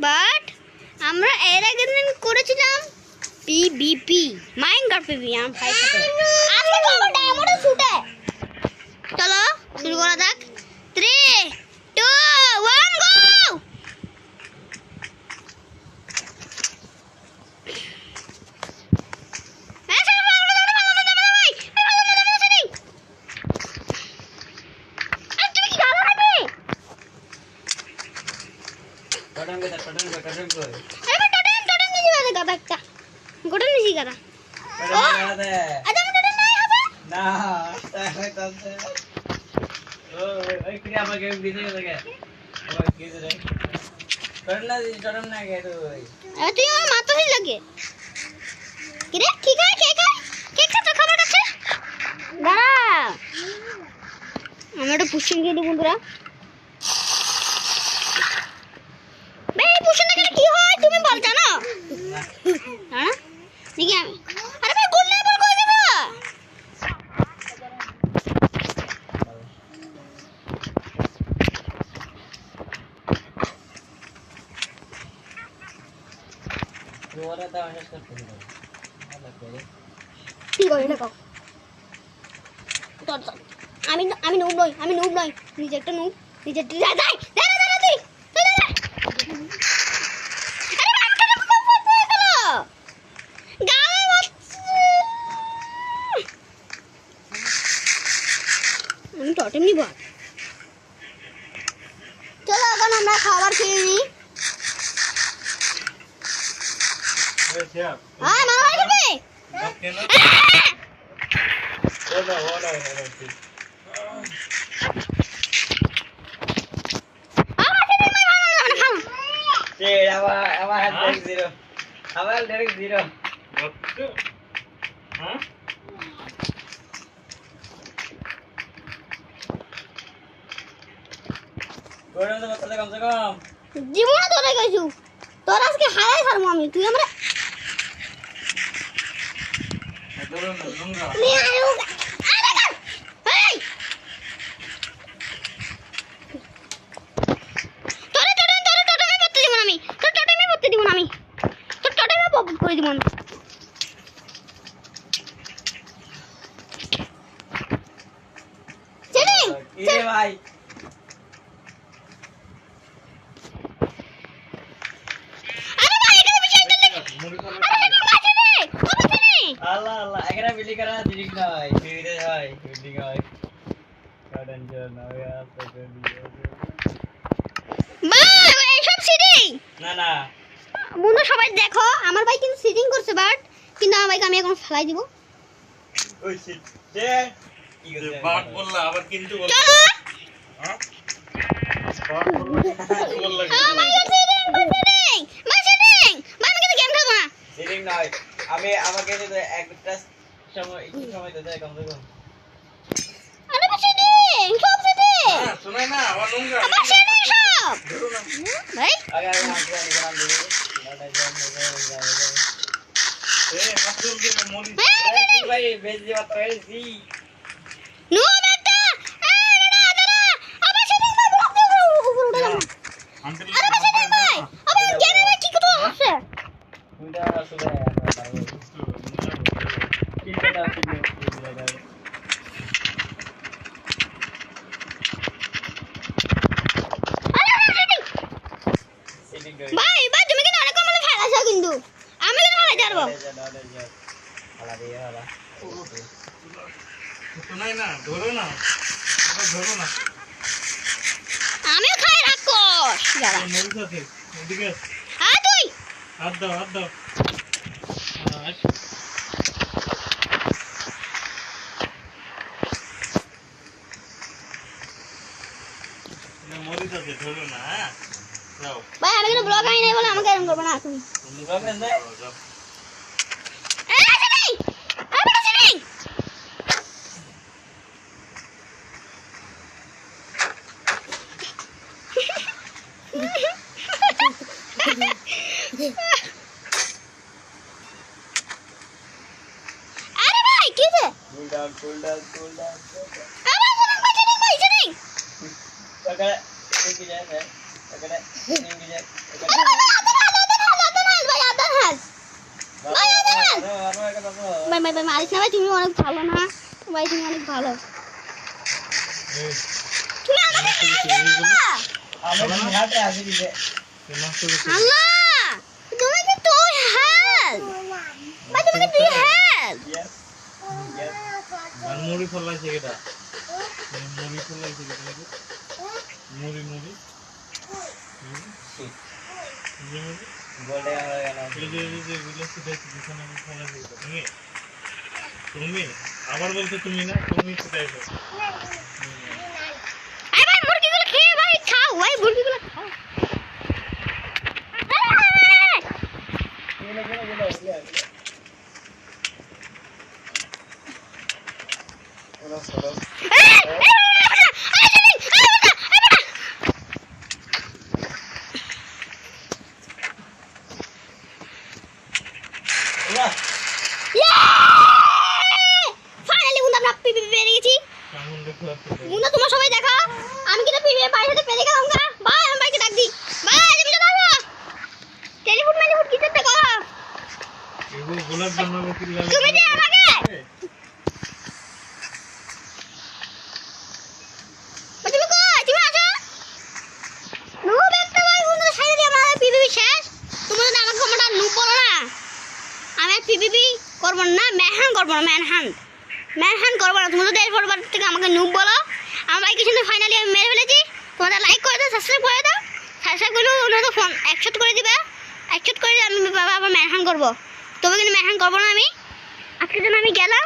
But আমরা এর আগে দিন করেছিলাম পিভিপি মাইনক্রাফট পিভিপি আমার ভাই সাথে। আজকে তো আমার ডায়মন্ড শুটে। চলো শুরু করা যাক। 3 2 1 গো। আমরা পুষ্টিং দিয়ে দিব বন্ধুরা। কি হয় তুমি বল জানো? হ্যাঁ দেখি আমি আরে ভাই গোল লেভেল কই দেব? ওরা তো আমি শেষ করতে দিই। ভালো করে কি করে না কাও? আমি নুব নই নিজে একটা নুব নিজে যাই যাই তুই আমি টটেম নিব। চলো এখন আমরা খাবার খেয়ে নিই। হ্যাঁ মামা ভাই করবে আমার ডাইরেক্ট জিরো। কমসে কম জীবনে তোরা গেছু তোর আজকে হারাই ছাড়বো আমি। তুই আমরা করে দিব আমি। ভাই আল্লাহ আল্লাহ এখানে বিলি করা জিনিস নয় ফিরে হয় বিল্ডিং হয় গার্ডেন জন্য আছে ভাই এইসব সিটিং না না বন্ধু সবাই দেখো আমার ভাই কিন্তু সিটিং করছে বাট কিন্তু আমার ভাইকে আমি এখন ফেলাই দিব। ওই শিট যে কি করছে বাট বললা আবার কিন্তু বল চলো হ্যাঁ বাট বললা আমার সিটিং ভাই আমি কিন্তু গেম খেলবো না। সিটিং নয় আমি আমাকে যদি একটা সময় একটু সময় দিতে কমসে কম আরে ভাই সিটিং সব সিটিং হ্যাঁ শুনে না আমার নোংরা আমার সিটিং সব ধরো না ভাই আগে আমি হাতে নিলাম দিবি না জান এ মাসুল কে মরি ভাই বেজি বাত করেছি নো বেটা এই বেটা দাঁড়া আমার সিটিং ভাই ব্লক দিয়ে উপরে উঠে গেল। আন্টি আরে ভাই সিটিং ভাই আমার গেমে ভাই কি কথা আছে? তুইটা আসলে কি কথা আছে ভাই ভাই তুমি কিন্তু অনেক কমলে ফেলাছো কিন্তু আমি কিন্তু ফেলাইতে পারবো। শোনাই না ধরো না ধরো না আমিও খাই রাক্ষস যারা মরিচ আছে এদিকে তুই হাত দাও মরিচ আছে ধরো না হ্যাঁ যাও ভাই আমি কিন্তু ব্লগ আই নাই বলে আমাকে এরকম করবে না তুমি। যাও আরে ভাই কি রে cool down আমার কোনো কথা নেই ভাই জানি কাকা কি যায় এখানে ইংরেজি ভাই মারিস না ভাই, তুমি অনেক ভালো না ভাই, তুমি অনেক ভালো। এই তুমি আমাকে মারবে না। আমি হাতে আসি দিবে নষ্ট করছে আল্লাহ, তুমি কি তুই হেল ভাই, তুমি কি তুই হেল ইয়েস ইয়েস আর মুড়ি ফলাইছে এটা মুড়ি ফলাইছে এটা মুড়ি মুড়ি গোল্ডে হয়ে গেল এই যে বিলাসী দেখছি যেখানে আমি ফলাইছি এটা তুমি আবার বলছো তুমি না, তুমি ফুটাইছো। আরে ভাই মুরগিগুলো খেয়ে ভাই খাও ভাই, মুরগিগুলো খাও। ফাইনালি বন্ধু আমরা পিপি পেরে গেছি। কেমন দেখো বন্ধু তোমার সবাই দেখা, আমি কিন্তু পিপি বাইরে সাথে পেরে গেলাম গা। ভাই আমি ভাইকে ডাক দি, ভাই তুমি তো দেখো টেলিফোন মেলিফোন কি করতে গো, এগুলো গোলাপ জামা কি লাগে তুমি যে আমাকে তুমি কই, তুমি আসো নুব একটা ভাই বন্ধু সাইডে দিয়ে আমরা পিপি শেষ। তুমি যদি আমাকে আমরা নুব বলো না, আমি আর পিপি করবো না, ম্যানহান করবো না, ম্যানহান করবো না। তুমি যদি এরপর থেকে আমাকে নুব বলো, আমার ভাইকে কিন্তু ফাইনালি আমি মেরে ফেলেছি। তোমাদের লাইক করে দাও, সাবস্ক্রাইব করে দাও, সাবস্ক্রাইব করলে ওনাদের ফোন একশো করে দিবে, একশো করে দিয়ে আমি বাবা আবার ম্যানহান করবো। তবে কিন্তু ম্যানহান করবো না আমি। আজকের জন্য আমি গেলাম।